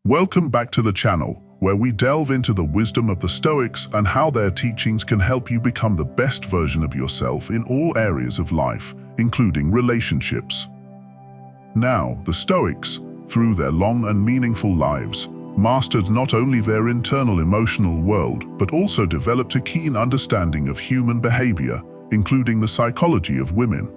Welcome back to the channel, where we delve into the wisdom of the Stoics and how their teachings can help you become the best version of yourself in all areas of life, including relationships. Now, the Stoics, through their long and meaningful lives, mastered not only their internal emotional world, but also developed a keen understanding of human behavior, including the psychology of women.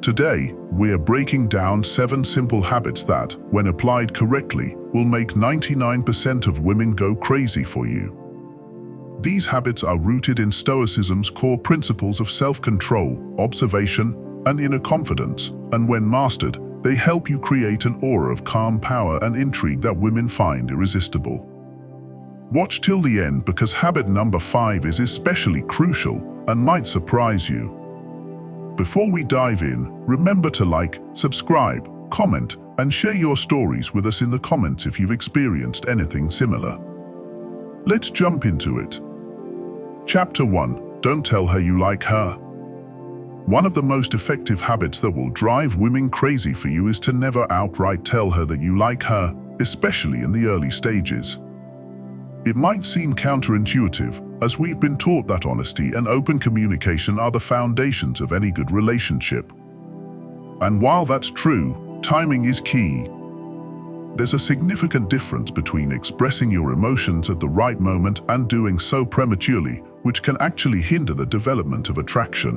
Today, we are breaking down 7 simple habits that, when applied correctly, will make 99% of women go crazy for you. These habits are rooted in Stoicism's core principles of self-control, observation, and inner confidence, and when mastered, they help you create an aura of calm power and intrigue that women find irresistible. Watch till the end because habit number 5 is especially crucial and might surprise you. Before we dive in, remember to like, subscribe, comment, and share your stories with us in the comments if you've experienced anything similar. Let's jump into it. Chapter 1. Don't tell her you like her. One of the most effective habits that will drive women crazy for you is to never outright tell her that you like her, especially in the early stages. It might seem counterintuitive, as we've been taught that honesty and open communication are the foundations of any good relationship. And while that's true, timing is key. There's a significant difference between expressing your emotions at the right moment and doing so prematurely, which can actually hinder the development of attraction.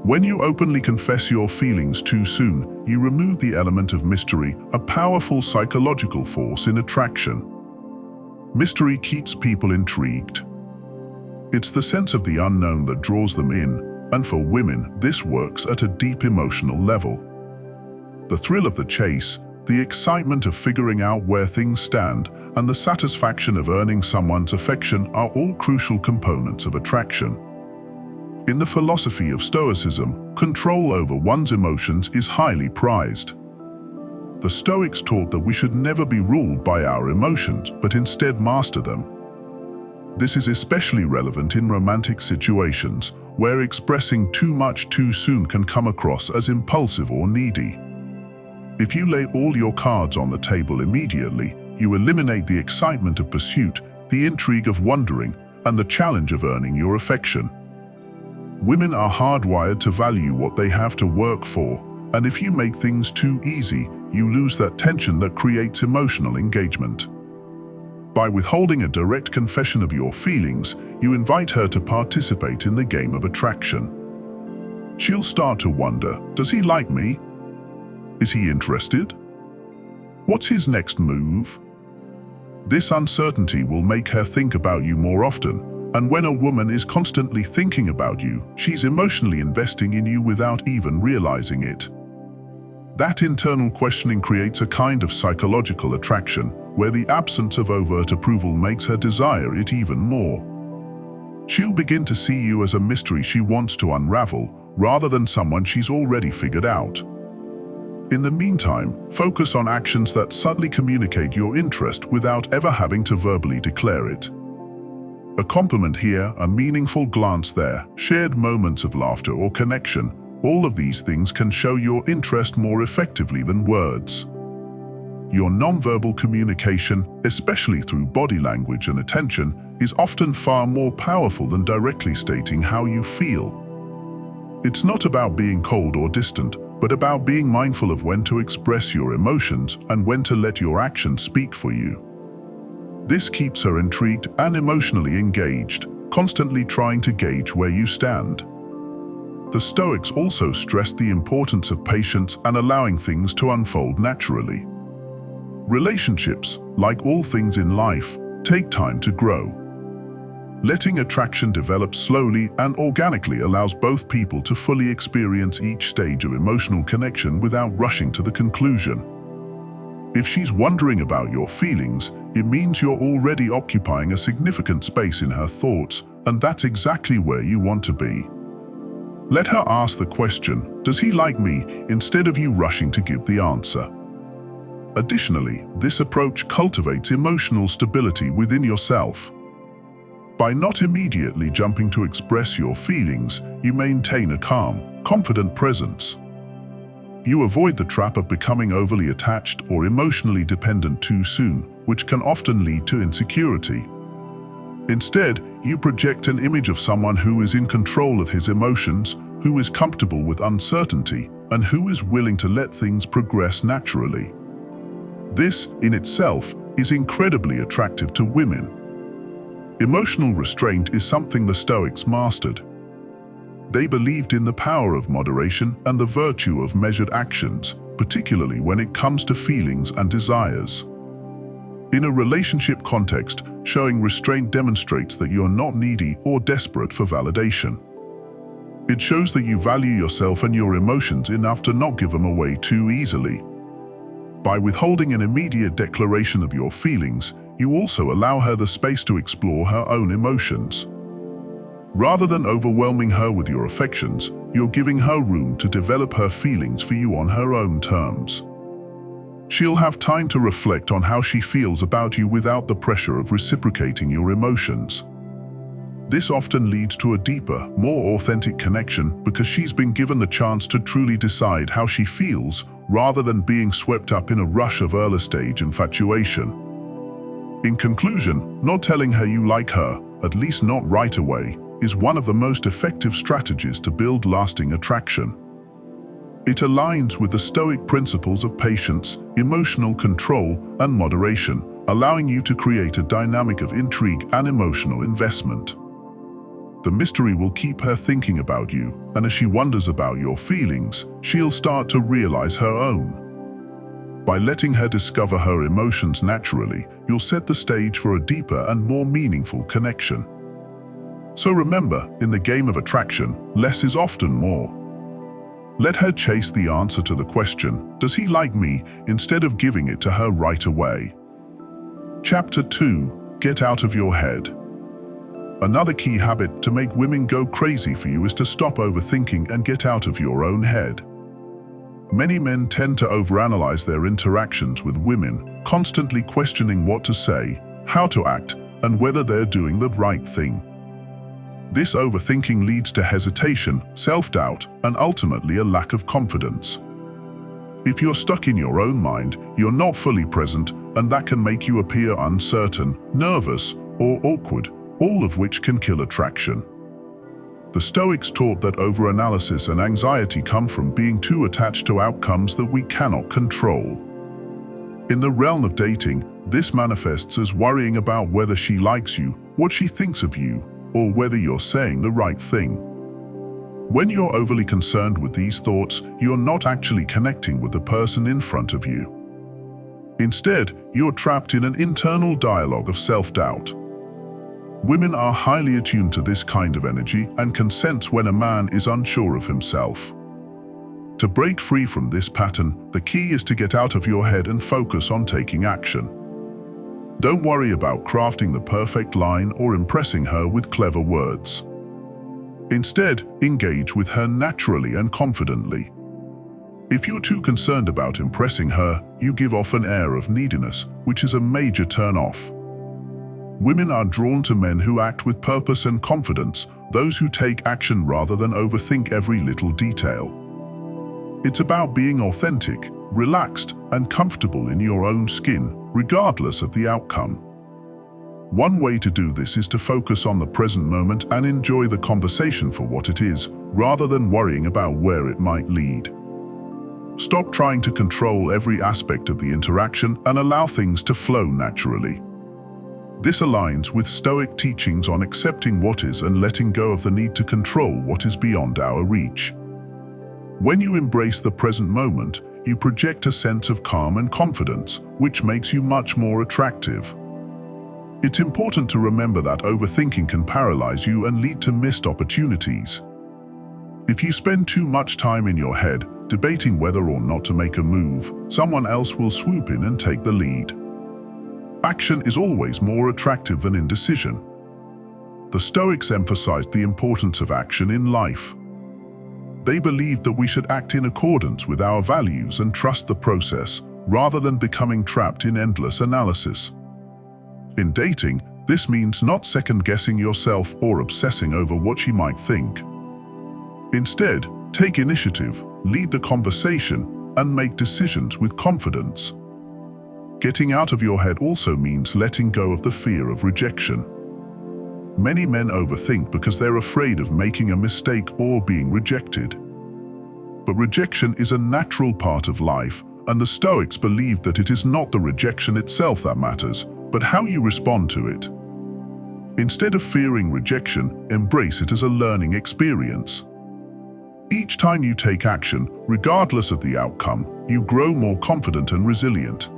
When you openly confess your feelings too soon, you remove the element of mystery, a powerful psychological force in attraction. Mystery keeps people intrigued. It's the sense of the unknown that draws them in, and for women, this works at a deep emotional level. The thrill of the chase, the excitement of figuring out where things stand, and the satisfaction of earning someone's affection are all crucial components of attraction. In the philosophy of Stoicism, control over one's emotions is highly prized. The Stoics taught that we should never be ruled by our emotions, but instead master them. This is especially relevant in romantic situations, where expressing too much too soon can come across as impulsive or needy. If you lay all your cards on the table immediately, you eliminate the excitement of pursuit, the intrigue of wondering, and the challenge of earning your affection. Women are hardwired to value what they have to work for, and if you make things too easy, you lose that tension that creates emotional engagement. By withholding a direct confession of your feelings, you invite her to participate in the game of attraction. She'll start to wonder, does he like me? Is he interested? What's his next move? This uncertainty will make her think about you more often, and when a woman is constantly thinking about you, she's emotionally investing in you without even realizing it. That internal questioning creates a kind of psychological attraction, where the absence of overt approval makes her desire it even more. She'll begin to see you as a mystery she wants to unravel, rather than someone she's already figured out. In the meantime, focus on actions that subtly communicate your interest without ever having to verbally declare it. A compliment here, a meaningful glance there, shared moments of laughter or connection, all of these things can show your interest more effectively than words. Your nonverbal communication, especially through body language and attention, is often far more powerful than directly stating how you feel. It's not about being cold or distant, but about being mindful of when to express your emotions and when to let your actions speak for you. This keeps her intrigued and emotionally engaged, constantly trying to gauge where you stand. The Stoics also stressed the importance of patience and allowing things to unfold naturally. Relationships, like all things in life, take time to grow. Letting attraction develop slowly and organically allows both people to fully experience each stage of emotional connection without rushing to the conclusion. If she's wondering about your feelings, it means you're already occupying a significant space in her thoughts, and that's exactly where you want to be. Let her ask the question, does he like me, instead of you rushing to give the answer. Additionally, this approach cultivates emotional stability within yourself. By not immediately jumping to express your feelings, you maintain a calm, confident presence. You avoid the trap of becoming overly attached or emotionally dependent too soon, which can often lead to insecurity. Instead, you project an image of someone who is in control of his emotions, who is comfortable with uncertainty, and who is willing to let things progress naturally. This, in itself, is incredibly attractive to women. Emotional restraint is something the Stoics mastered. They believed in the power of moderation and the virtue of measured actions, particularly when it comes to feelings and desires. In a relationship context, showing restraint demonstrates that you're not needy or desperate for validation. It shows that you value yourself and your emotions enough to not give them away too easily. By withholding an immediate declaration of your feelings, you also allow her the space to explore her own emotions. Rather than overwhelming her with your affections, you're giving her room to develop her feelings for you on her own terms. She'll have time to reflect on how she feels about you without the pressure of reciprocating your emotions. This often leads to a deeper, more authentic connection because she's been given the chance to truly decide how she feels rather than being swept up in a rush of early-stage infatuation. In conclusion, not telling her you like her, at least not right away, is one of the most effective strategies to build lasting attraction. It aligns with the Stoic principles of patience, emotional control, and moderation, allowing you to create a dynamic of intrigue and emotional investment. The mystery will keep her thinking about you, and as she wonders about your feelings, she'll start to realize her own. By letting her discover her emotions naturally, you'll set the stage for a deeper and more meaningful connection. So remember, in the game of attraction, less is often more. Let her chase the answer to the question, "Does he like me?" instead of giving it to her right away. Chapter 2. Get out of your head. Another key habit to make women go crazy for you is to stop overthinking and get out of your own head. Many men tend to overanalyze their interactions with women, constantly questioning what to say, how to act, and whether they're doing the right thing. This overthinking leads to hesitation, self-doubt, and ultimately a lack of confidence. If you're stuck in your own mind, you're not fully present, and that can make you appear uncertain, nervous, or awkward, all of which can kill attraction. The Stoics taught that overanalysis and anxiety come from being too attached to outcomes that we cannot control. In the realm of dating, this manifests as worrying about whether she likes you, what she thinks of you, or whether you're saying the right thing. When you're overly concerned with these thoughts, you're not actually connecting with the person in front of you. Instead, you're trapped in an internal dialogue of self-doubt. Women are highly attuned to this kind of energy and can sense when a man is unsure of himself. To break free from this pattern, the key is to get out of your head and focus on taking action. Don't worry about crafting the perfect line or impressing her with clever words. Instead, engage with her naturally and confidently. If you're too concerned about impressing her, you give off an air of neediness, which is a major turn-off. Women are drawn to men who act with purpose and confidence, those who take action rather than overthink every little detail. It's about being authentic, relaxed, and comfortable in your own skin, regardless of the outcome. One way to do this is to focus on the present moment and enjoy the conversation for what it is, rather than worrying about where it might lead. Stop trying to control every aspect of the interaction and allow things to flow naturally. This aligns with Stoic teachings on accepting what is and letting go of the need to control what is beyond our reach. When you embrace the present moment, you project a sense of calm and confidence, which makes you much more attractive. It's important to remember that overthinking can paralyze you and lead to missed opportunities. If you spend too much time in your head, debating whether or not to make a move, someone else will swoop in and take the lead. Action is always more attractive than indecision. The Stoics emphasized the importance of action in life. They believed that we should act in accordance with our values and trust the process, rather than becoming trapped in endless analysis. In dating, this means not second-guessing yourself or obsessing over what she might think. Instead, take initiative, lead the conversation, and make decisions with confidence. Getting out of your head also means letting go of the fear of rejection. Many men overthink because they're afraid of making a mistake or being rejected. But rejection is a natural part of life, and the Stoics believed that it is not the rejection itself that matters, but how you respond to it. Instead of fearing rejection, embrace it as a learning experience. Each time you take action, regardless of the outcome, you grow more confident and resilient.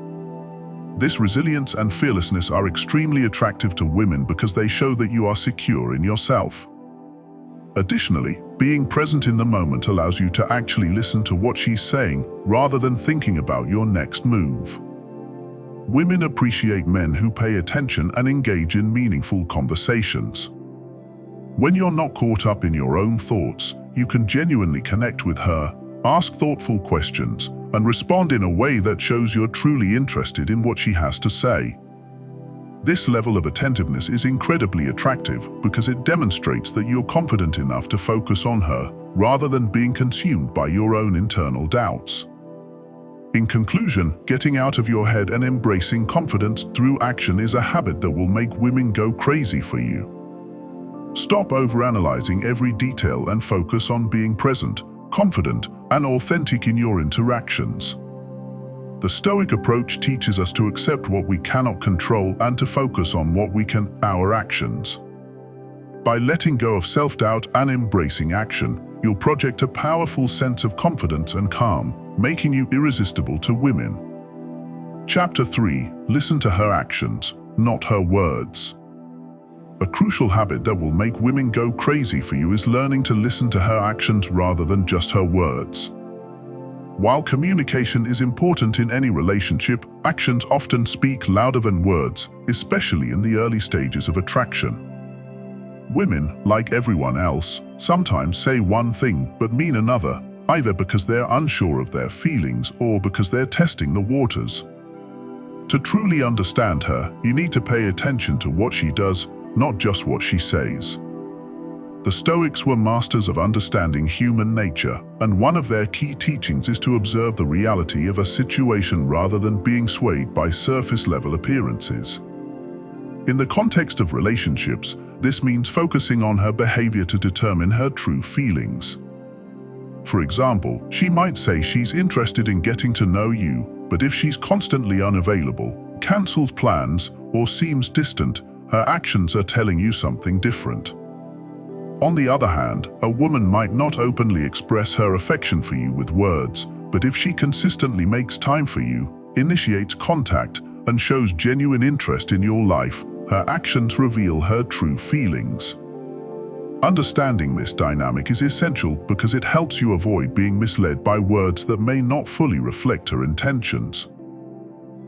This resilience and fearlessness are extremely attractive to women because they show that you are secure in yourself. Additionally, being present in the moment allows you to actually listen to what she's saying rather than thinking about your next move. Women appreciate men who pay attention and engage in meaningful conversations. When you're not caught up in your own thoughts, you can genuinely connect with her, ask thoughtful questions, and respond in a way that shows you're truly interested in what she has to say. This level of attentiveness is incredibly attractive because it demonstrates that you're confident enough to focus on her rather than being consumed by your own internal doubts. In conclusion, getting out of your head and embracing confidence through action is a habit that will make women go crazy for you. Stop overanalyzing every detail and focus on being present, confident, and authentic in your interactions. The Stoic approach teaches us to accept what we cannot control and to focus on what we can, our actions. By letting go of self-doubt and embracing action, you'll project a powerful sense of confidence and calm, making you irresistible to women. Chapter 3. Listen to her actions, not her words. A crucial habit that will make women go crazy for you is learning to listen to her actions rather than just her words. While communication is important in any relationship, actions often speak louder than words, especially in the early stages of attraction. Women, like everyone else, sometimes say one thing but mean another, either because they're unsure of their feelings or because they're testing the waters. To truly understand her, you need to pay attention to what she does, not just what she says. The Stoics were masters of understanding human nature, and one of their key teachings is to observe the reality of a situation rather than being swayed by surface-level appearances. In the context of relationships, this means focusing on her behavior to determine her true feelings. For example, she might say she's interested in getting to know you, but if she's constantly unavailable, cancels plans, or seems distant, her actions are telling you something different. On the other hand, a woman might not openly express her affection for you with words, but if she consistently makes time for you, initiates contact, and shows genuine interest in your life, her actions reveal her true feelings. Understanding this dynamic is essential because it helps you avoid being misled by words that may not fully reflect her intentions.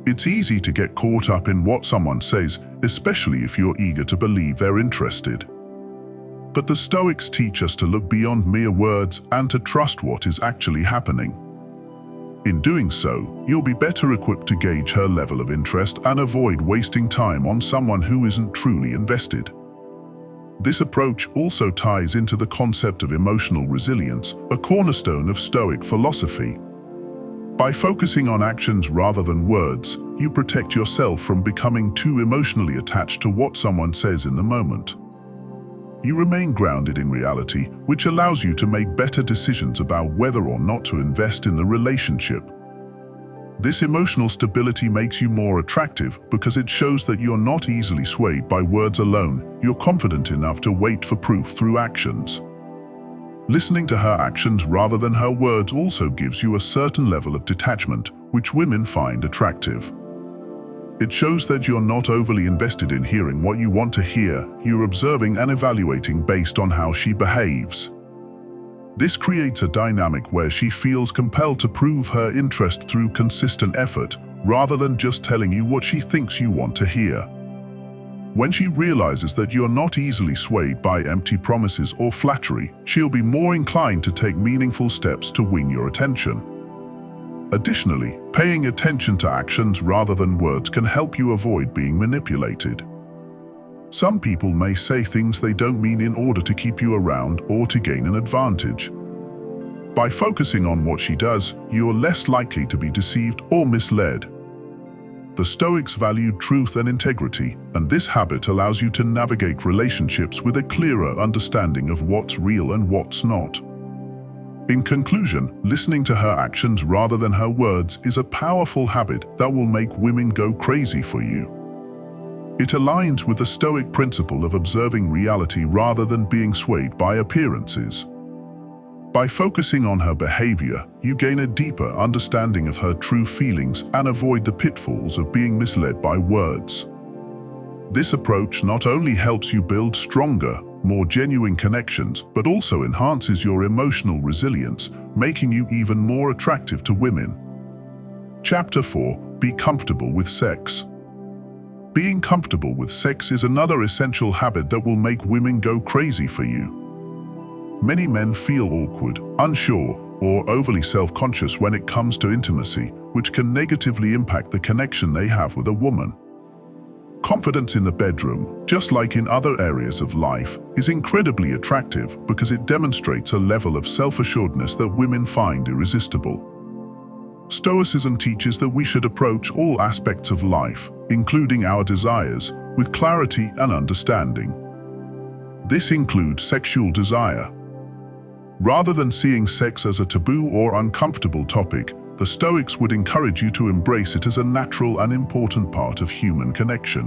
It's easy to get caught up in what someone says, especially if you're eager to believe they're interested. But the Stoics teach us to look beyond mere words and to trust what is actually happening. In doing so, you'll be better equipped to gauge her level of interest and avoid wasting time on someone who isn't truly invested. This approach also ties into the concept of emotional resilience, a cornerstone of Stoic philosophy. By focusing on actions rather than words, you protect yourself from becoming too emotionally attached to what someone says in the moment. You remain grounded in reality, which allows you to make better decisions about whether or not to invest in the relationship. This emotional stability makes you more attractive because it shows that you're not easily swayed by words alone. You're confident enough to wait for proof through actions. Listening to her actions rather than her words also gives you a certain level of detachment, which women find attractive. It shows that you're not overly invested in hearing what you want to hear, you're observing and evaluating based on how she behaves. This creates a dynamic where she feels compelled to prove her interest through consistent effort, rather than just telling you what she thinks you want to hear. When she realizes that you're not easily swayed by empty promises or flattery, she'll be more inclined to take meaningful steps to win your attention. Additionally, paying attention to actions rather than words can help you avoid being manipulated. Some people may say things they don't mean in order to keep you around or to gain an advantage. By focusing on what she does, you're less likely to be deceived or misled. The Stoics valued truth and integrity, and this habit allows you to navigate relationships with a clearer understanding of what's real and what's not. In conclusion, listening to her actions rather than her words is a powerful habit that will make women go crazy for you. It aligns with the Stoic principle of observing reality rather than being swayed by appearances. By focusing on her behavior, you gain a deeper understanding of her true feelings and avoid the pitfalls of being misled by words. This approach not only helps you build stronger, more genuine connections, but also enhances your emotional resilience, making you even more attractive to women. Chapter 4. Be comfortable with sex. Being comfortable with sex is another essential habit that will make women go crazy for you. Many men feel awkward, unsure, or overly self-conscious when it comes to intimacy, which can negatively impact the connection they have with a woman. Confidence in the bedroom, just like in other areas of life, is incredibly attractive because it demonstrates a level of self-assuredness that women find irresistible. Stoicism teaches that we should approach all aspects of life, including our desires, with clarity and understanding. This includes sexual desire. Rather than seeing sex as a taboo or uncomfortable topic, the Stoics would encourage you to embrace it as a natural and important part of human connection.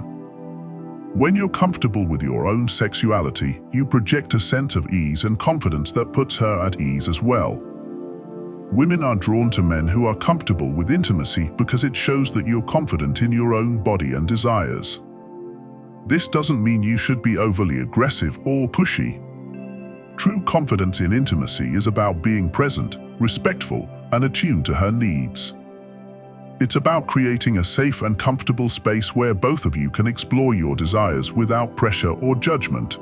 When you're comfortable with your own sexuality, you project a sense of ease and confidence that puts her at ease as well. Women are drawn to men who are comfortable with intimacy because it shows that you're confident in your own body and desires. This doesn't mean you should be overly aggressive or pushy. True confidence in intimacy is about being present, respectful, and attuned to her needs. It's about creating a safe and comfortable space where both of you can explore your desires without pressure or judgment.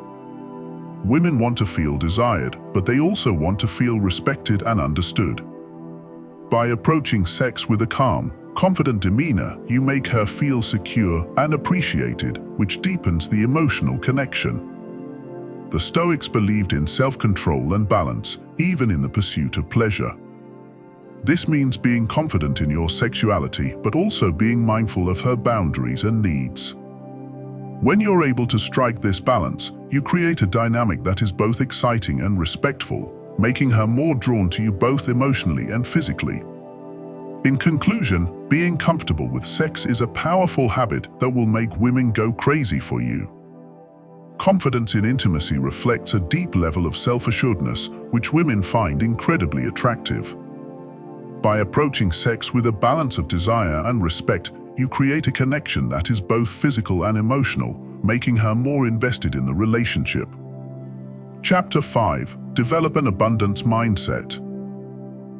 Women want to feel desired, but they also want to feel respected and understood. By approaching sex with a calm, confident demeanor, you make her feel secure and appreciated, which deepens the emotional connection. The Stoics believed in self-control and balance, even in the pursuit of pleasure. This means being confident in your sexuality, but also being mindful of her boundaries and needs. When you're able to strike this balance, you create a dynamic that is both exciting and respectful, making her more drawn to you both emotionally and physically. In conclusion, being comfortable with sex is a powerful habit that will make women go crazy for you. Confidence in intimacy reflects a deep level of self-assuredness, which women find incredibly attractive. By approaching sex with a balance of desire and respect, you create a connection that is both physical and emotional, making her more invested in the relationship. Chapter 5. Develop an abundance mindset.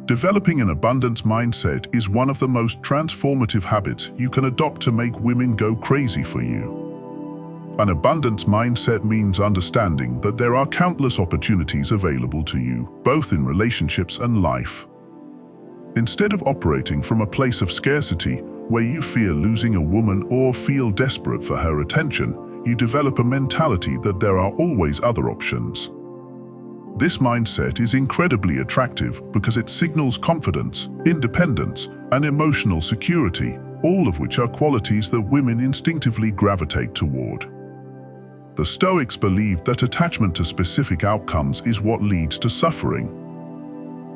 Developing an abundance mindset is one of the most transformative habits you can adopt to make women go crazy for you. An abundance mindset means understanding that there are countless opportunities available to you, both in relationships and life. Instead of operating from a place of scarcity, where you fear losing a woman or feel desperate for her attention, you develop a mentality that there are always other options. This mindset is incredibly attractive because it signals confidence, independence, and emotional security, all of which are qualities that women instinctively gravitate toward. The Stoics believed that attachment to specific outcomes is what leads to suffering.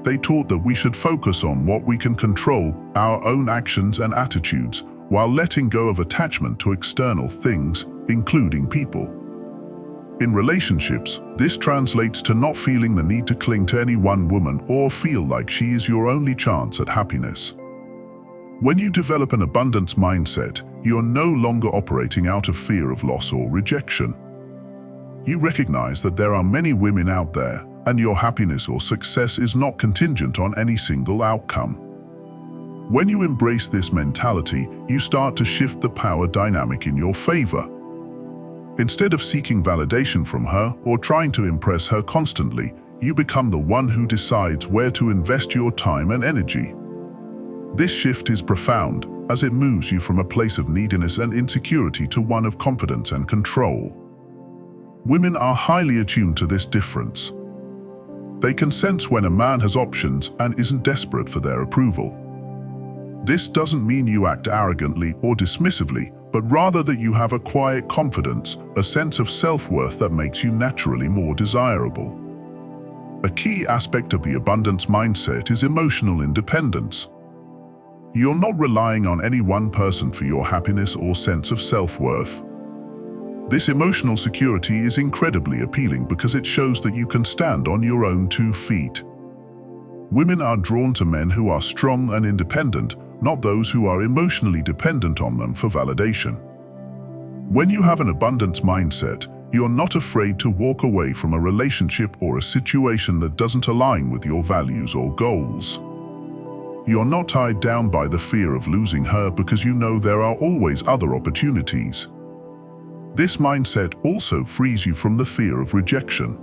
They taught that we should focus on what we can control, our own actions and attitudes, while letting go of attachment to external things, including people. In relationships, this translates to not feeling the need to cling to any one woman or feel like she is your only chance at happiness. When you develop an abundance mindset, you're no longer operating out of fear of loss or rejection. You recognize that there are many women out there, and your happiness or success is not contingent on any single outcome. When you embrace this mentality, you start to shift the power dynamic in your favor. Instead of seeking validation from her or trying to impress her constantly, you become the one who decides where to invest your time and energy. This shift is profound, as it moves you from a place of neediness and insecurity to one of confidence and control. Women are highly attuned to this difference. They can sense when a man has options and isn't desperate for their approval. This doesn't mean you act arrogantly or dismissively, but rather that you have a quiet confidence, a sense of self-worth that makes you naturally more desirable. A key aspect of the abundance mindset is emotional independence. You're not relying on any one person for your happiness or sense of self-worth. This emotional security is incredibly appealing because it shows that you can stand on your own 2 feet. Women are drawn to men who are strong and independent, not those who are emotionally dependent on them for validation. When you have an abundance mindset, you're not afraid to walk away from a relationship or a situation that doesn't align with your values or goals. You're not tied down by the fear of losing her because you know there are always other opportunities. This mindset also frees you from the fear of rejection.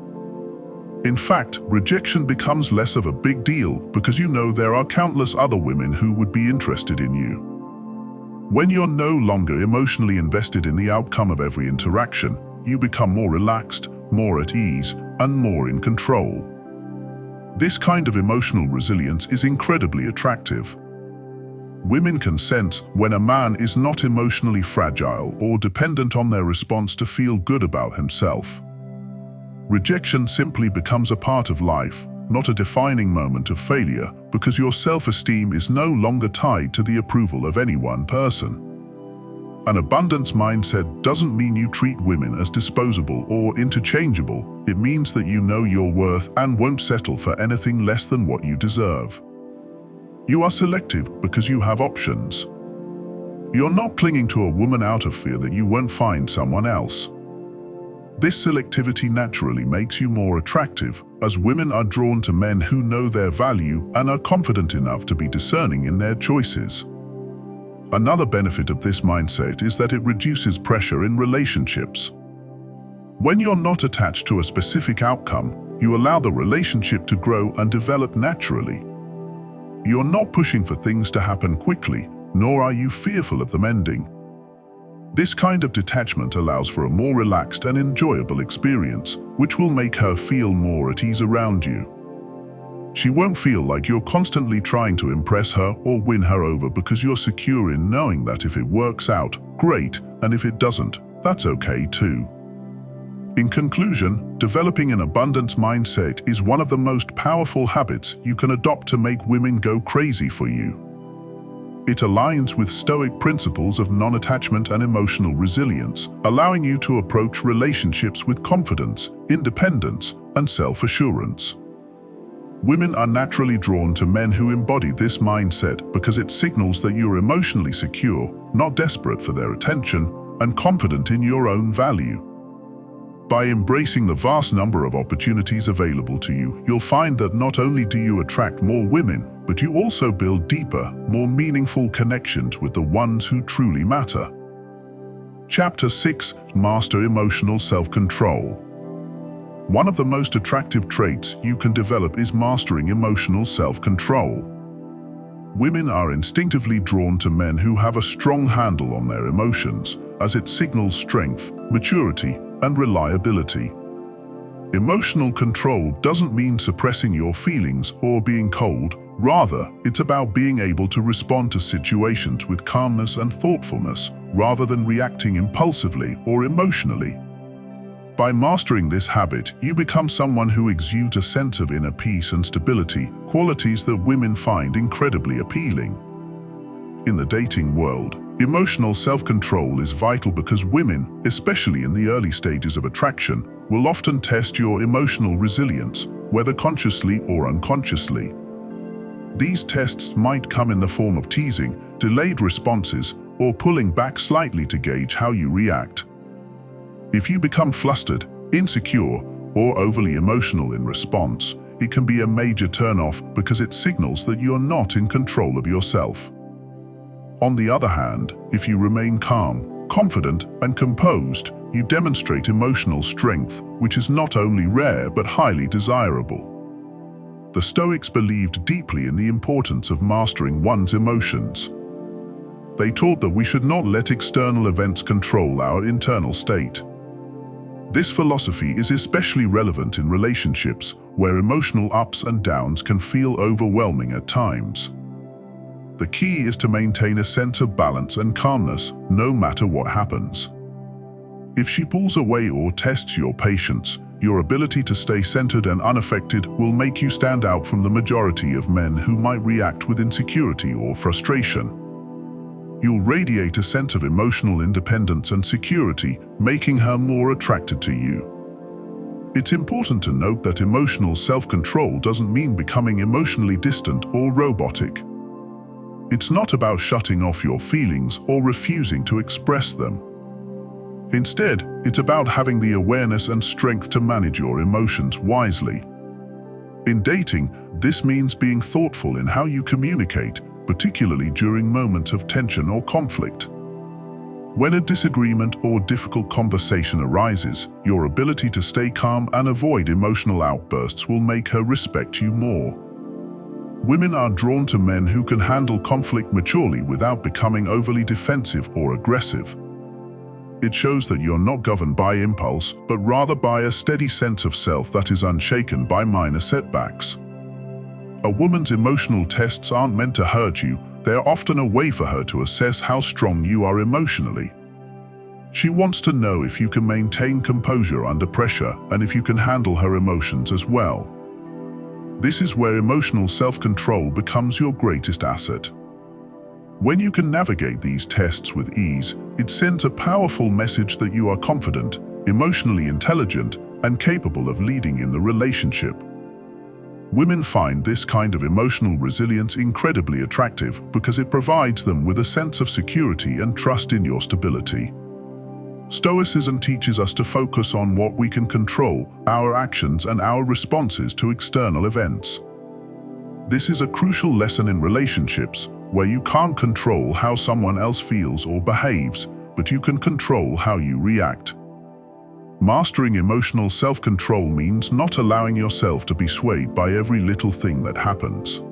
In fact, rejection becomes less of a big deal because you know there are countless other women who would be interested in you. When you're no longer emotionally invested in the outcome of every interaction, you become more relaxed, more at ease, and more in control. This kind of emotional resilience is incredibly attractive. Women can sense when a man is not emotionally fragile or dependent on their response to feel good about himself. Rejection simply becomes a part of life, not a defining moment of failure, because your self-esteem is no longer tied to the approval of any one person. An abundance mindset doesn't mean you treat women as disposable or interchangeable. It means that you know your worth and won't settle for anything less than what you deserve. You are selective because you have options. You're not clinging to a woman out of fear that you won't find someone else. This selectivity naturally makes you more attractive, as women are drawn to men who know their value and are confident enough to be discerning in their choices. Another benefit of this mindset is that it reduces pressure in relationships. When you're not attached to a specific outcome, you allow the relationship to grow and develop naturally. You're not pushing for things to happen quickly, nor are you fearful of them ending. This kind of detachment allows for a more relaxed and enjoyable experience, which will make her feel more at ease around you. She won't feel like you're constantly trying to impress her or win her over because you're secure in knowing that if it works out, great, and if it doesn't, that's okay too. In conclusion, developing an abundance mindset is one of the most powerful habits you can adopt to make women go crazy for you. It aligns with Stoic principles of non-attachment and emotional resilience, allowing you to approach relationships with confidence, independence, and self-assurance. Women are naturally drawn to men who embody this mindset because it signals that you're emotionally secure, not desperate for their attention, and confident in your own value. By embracing the vast number of opportunities available to you, you'll find that not only do you attract more women, but you also build deeper, more meaningful connections with the ones who truly matter. Chapter 6: Master Emotional Self-Control. One of the most attractive traits you can develop is mastering emotional self-control. Women are instinctively drawn to men who have a strong handle on their emotions, as it signals strength, maturity, and reliability. Emotional control doesn't mean suppressing your feelings or being cold. Rather, it's about being able to respond to situations with calmness and thoughtfulness, rather than reacting impulsively or emotionally. By mastering this habit, you become someone who exudes a sense of inner peace and stability, qualities that women find incredibly appealing. In the dating world, emotional self-control is vital because women, especially in the early stages of attraction, will often test your emotional resilience, whether consciously or unconsciously. These tests might come in the form of teasing, delayed responses, or pulling back slightly to gauge how you react. If you become flustered, insecure, or overly emotional in response, it can be a major turn-off because it signals that you're not in control of yourself. On the other hand, if you remain calm, confident, and composed, you demonstrate emotional strength, which is not only rare but highly desirable. The Stoics believed deeply in the importance of mastering one's emotions. They taught that we should not let external events control our internal state. This philosophy is especially relevant in relationships where emotional ups and downs can feel overwhelming at times. The key is to maintain a sense of balance and calmness no matter what happens. If she pulls away or tests your patience, your ability to stay centered and unaffected will make you stand out from the majority of men who might react with insecurity or frustration. You'll radiate a sense of emotional independence and security, making her more attracted to you. It's important to note that emotional self-control doesn't mean becoming emotionally distant or robotic. It's not about shutting off your feelings or refusing to express them. Instead, it's about having the awareness and strength to manage your emotions wisely. In dating, this means being thoughtful in how you communicate, particularly during moments of tension or conflict. When a disagreement or difficult conversation arises, your ability to stay calm and avoid emotional outbursts will make her respect you more. Women are drawn to men who can handle conflict maturely without becoming overly defensive or aggressive. It shows that you're not governed by impulse, but rather by a steady sense of self that is unshaken by minor setbacks. A woman's emotional tests aren't meant to hurt you, they're often a way for her to assess how strong you are emotionally. She wants to know if you can maintain composure under pressure and if you can handle her emotions as well. This is where emotional self-control becomes your greatest asset. When you can navigate these tests with ease, it sends a powerful message that you are confident, emotionally intelligent, and capable of leading in the relationship. Women find this kind of emotional resilience incredibly attractive because it provides them with a sense of security and trust in your stability. Stoicism teaches us to focus on what we can control, our actions and our responses to external events. This is a crucial lesson in relationships, where you can't control how someone else feels or behaves, but you can control how you react. Mastering emotional self-control means not allowing yourself to be swayed by every little thing that happens.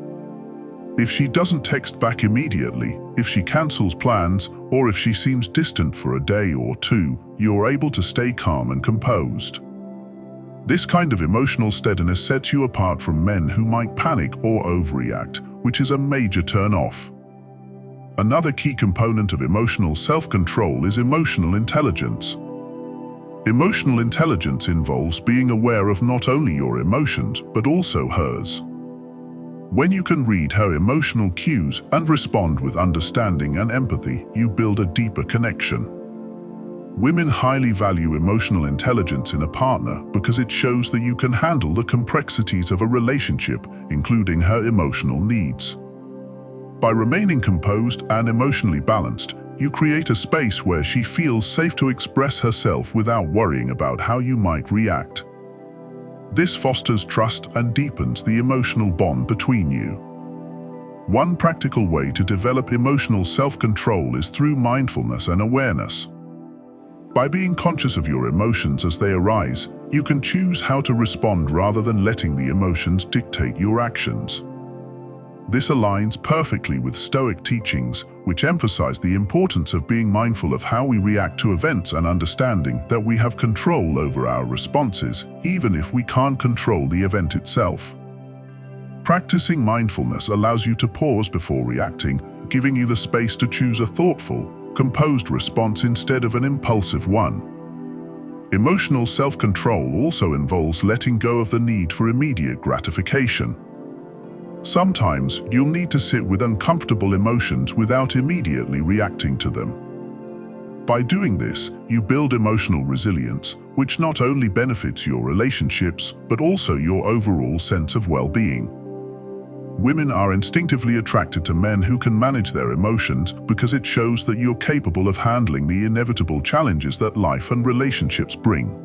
If she doesn't text back immediately, if she cancels plans, or if she seems distant for a day or two, you're able to stay calm and composed. This kind of emotional steadiness sets you apart from men who might panic or overreact, which is a major turn-off. Another key component of emotional self-control is emotional intelligence. Emotional intelligence involves being aware of not only your emotions, but also hers. When you can read her emotional cues and respond with understanding and empathy, you build a deeper connection. Women highly value emotional intelligence in a partner because it shows that you can handle the complexities of a relationship, including her emotional needs. By remaining composed and emotionally balanced, you create a space where she feels safe to express herself without worrying about how you might react. This fosters trust and deepens the emotional bond between you. One practical way to develop emotional self-control is through mindfulness and awareness. By being conscious of your emotions as they arise, you can choose how to respond rather than letting the emotions dictate your actions. This aligns perfectly with Stoic teachings, which emphasize the importance of being mindful of how we react to events and understanding that we have control over our responses, even if we can't control the event itself. Practicing mindfulness allows you to pause before reacting, giving you the space to choose a thoughtful, composed response instead of an impulsive one. Emotional self-control also involves letting go of the need for immediate gratification. Sometimes you'll need to sit with uncomfortable emotions without immediately reacting to them. By doing this, you build emotional resilience, which not only benefits your relationships, but also your overall sense of well-being. Women are instinctively attracted to men who can manage their emotions because it shows that you're capable of handling the inevitable challenges that life and relationships bring.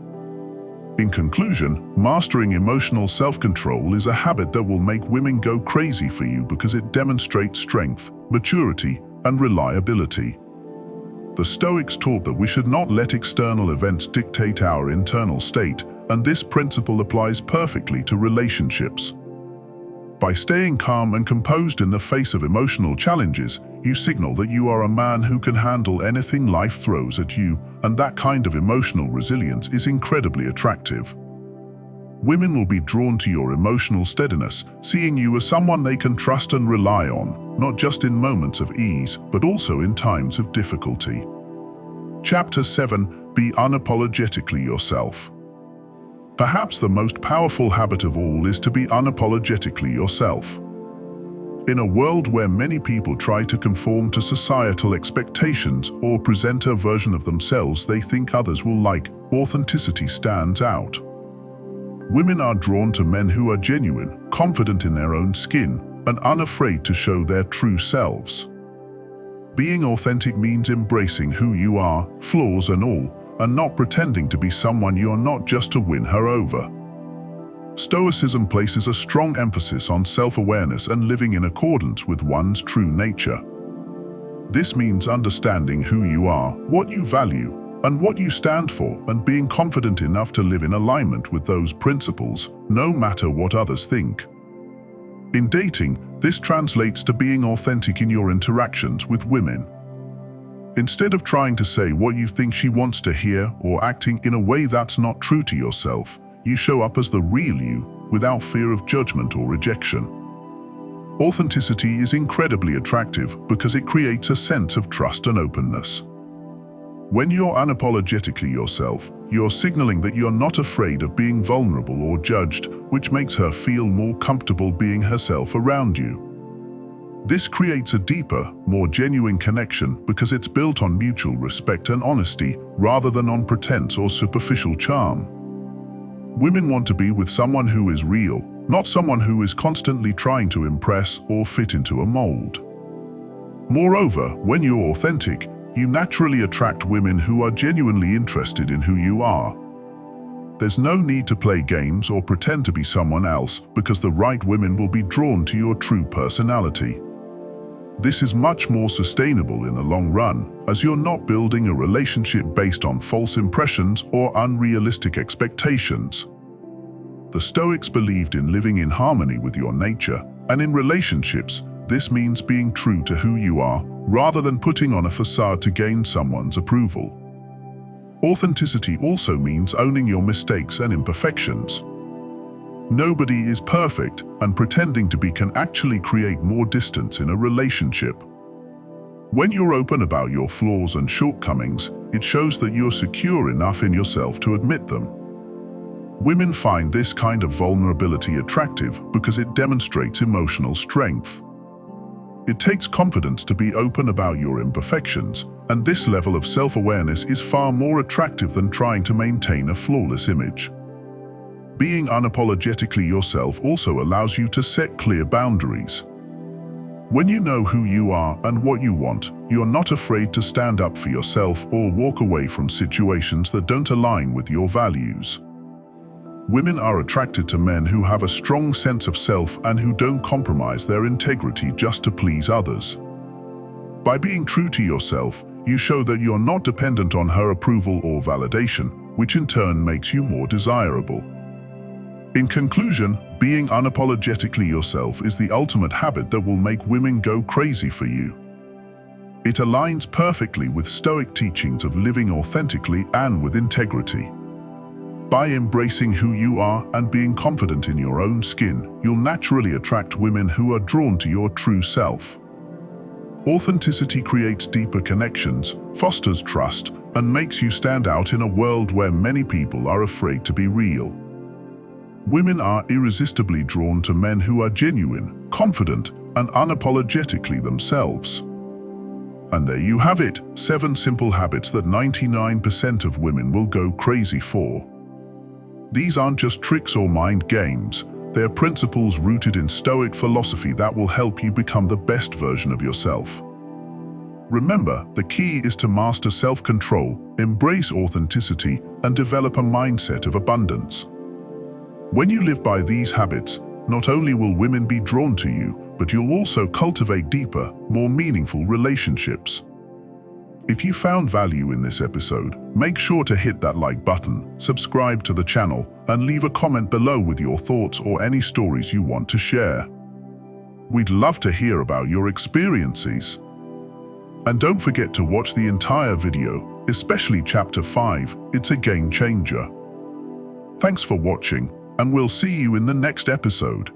In conclusion, mastering emotional self-control is a habit that will make women go crazy for you because it demonstrates strength, maturity, and reliability. The Stoics taught that we should not let external events dictate our internal state, and this principle applies perfectly to relationships. By staying calm and composed in the face of emotional challenges, You signal that you are a man who can handle anything life throws at you, and that kind of emotional resilience is incredibly attractive. Women will be drawn to your emotional steadiness, seeing you as someone they can trust and rely on, not just in moments of ease, but also in times of difficulty. Chapter 7. Be unapologetically yourself. Perhaps the most powerful habit of all is to be unapologetically yourself. In a world where many people try to conform to societal expectations or present a version of themselves they think others will like, authenticity stands out. Women are drawn to men who are genuine, confident in their own skin, and unafraid to show their true selves. Being authentic means embracing who you are, flaws and all, and not pretending to be someone you're not just to win her over. Stoicism places a strong emphasis on self-awareness and living in accordance with one's true nature. This means understanding who you are, what you value, and what you stand for, and being confident enough to live in alignment with those principles, no matter what others think. In dating, this translates to being authentic in your interactions with women. Instead of trying to say what you think she wants to hear or acting in a way that's not true to yourself, you show up as the real you, without fear of judgment or rejection. Authenticity is incredibly attractive because it creates a sense of trust and openness. When you're unapologetically yourself, you're signaling that you're not afraid of being vulnerable or judged, which makes her feel more comfortable being herself around you. This creates a deeper, more genuine connection because it's built on mutual respect and honesty rather than on pretense or superficial charm. Women want to be with someone who is real, not someone who is constantly trying to impress or fit into a mold. Moreover, when you're authentic, you naturally attract women who are genuinely interested in who you are. There's no need to play games or pretend to be someone else because the right women will be drawn to your true personality. This is much more sustainable in the long run, as you're not building a relationship based on false impressions or unrealistic expectations. The Stoics believed in living in harmony with your nature, and in relationships, this means being true to who you are, rather than putting on a facade to gain someone's approval. Authenticity also means owning your mistakes and imperfections. Nobody is perfect, and pretending to be can actually create more distance in a relationship. When you're open about your flaws and shortcomings, it shows that you're secure enough in yourself to admit them. Women find this kind of vulnerability attractive because it demonstrates emotional strength. It takes confidence to be open about your imperfections, and this level of self-awareness is far more attractive than trying to maintain a flawless image. Being unapologetically yourself also allows you to set clear boundaries. When you know who you are and what you want, you're not afraid to stand up for yourself or walk away from situations that don't align with your values. Women are attracted to men who have a strong sense of self and who don't compromise their integrity just to please others. By being true to yourself, you show that you're not dependent on her approval or validation, which in turn makes you more desirable. In conclusion, being unapologetically yourself is the ultimate habit that will make women go crazy for you. It aligns perfectly with Stoic teachings of living authentically and with integrity. By embracing who you are and being confident in your own skin, you'll naturally attract women who are drawn to your true self. Authenticity creates deeper connections, fosters trust, and makes you stand out in a world where many people are afraid to be real. Women are irresistibly drawn to men who are genuine, confident, and unapologetically themselves. And there you have it, 7 simple habits that 99% of women will go crazy for. These aren't just tricks or mind games, they're principles rooted in Stoic philosophy that will help you become the best version of yourself. Remember, the key is to master self-control, embrace authenticity, and develop a mindset of abundance. When you live by these habits, not only will women be drawn to you, but you'll also cultivate deeper, more meaningful relationships. If you found value in this episode, make sure to hit that like button, subscribe to the channel, and leave a comment below with your thoughts or any stories you want to share. We'd love to hear about your experiences. And don't forget to watch the entire video, especially Chapter 5, it's a game changer. Thanks for watching, and we'll see you in the next episode.